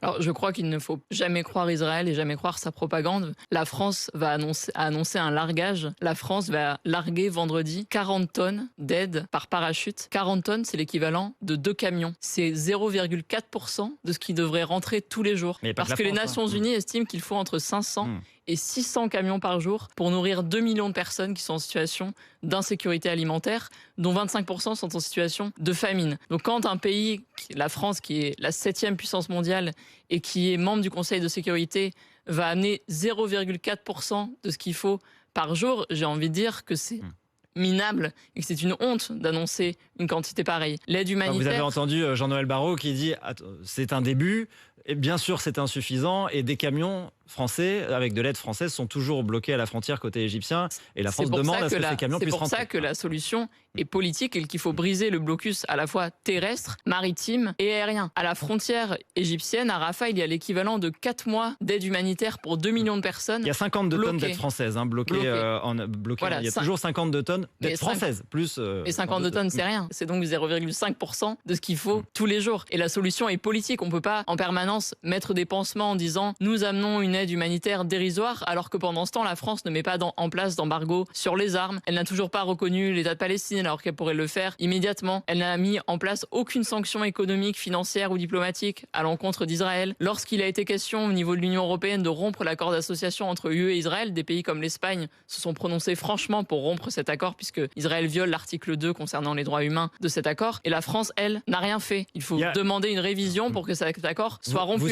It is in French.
Alors, je crois qu'il ne faut jamais croire Israël et jamais croire sa propagande. La France a annoncé un largage. La France va larguer vendredi 40 tonnes d'aide par parachute. 40 tonnes, c'est l'équivalent de 2 camions. C'est 0,4% de ce qui devrait rentrer tous les jours. Mais pas que Parce la que les France, hein. Nations Unies estiment qu'il faut entre 500 Mm. et 600 camions par jour pour nourrir 2 millions de personnes qui sont en situation d'insécurité alimentaire, dont 25% sont en situation de famine. Donc quand un pays, la France, qui est la 7e puissance mondiale et qui est membre du Conseil de sécurité, va amener 0,4% de ce qu'il faut par jour, j'ai envie de dire que c'est Mm. minable et que c'est une honte d'annoncer une quantité pareille. L'aide Vous avez humanitaire... entendu Jean-Noël Barrot qui dit c'est un début, et bien sûr c'est insuffisant, et des camions français avec de l'aide française sont toujours bloqués à la frontière côté égyptien, et la France demande à ce que ces camions puissent rentrer. C'est pour ça que la solution est politique et qu'il faut briser le blocus à la fois terrestre, maritime et aérien. À la frontière égyptienne, à Rafah, il y a l'équivalent de 4 mois d'aide humanitaire pour 2 millions de personnes. Il y a 52 tonnes bloquées. d'aide française bloquées. Voilà, il y a toujours 52 tonnes d'aide Mais française. Plus, Et 52 tonnes, c'est rien. C'est donc 0,5% de ce qu'il faut tous les jours. Et la solution est politique. On ne peut pas en permanence mettre des pansements en disant nous amenons une aide humanitaire dérisoire, alors que pendant ce temps, la France ne met pas en place d'embargo sur les armes. Elle n'a toujours pas reconnu l'État de Palestine, alors qu'elle pourrait le faire immédiatement. Elle n'a mis en place aucune sanction économique, financière ou diplomatique à l'encontre d'Israël. Lorsqu'il a été question au niveau de l'Union européenne de rompre l'accord d'association entre UE et Israël, des pays comme l'Espagne se sont prononcés franchement pour rompre cet accord, puisque Israël viole l'article 2 concernant les droits humains de cet accord. Et la France, elle, n'a rien fait. Il faut demander une révision pour que cet accord soit rompu.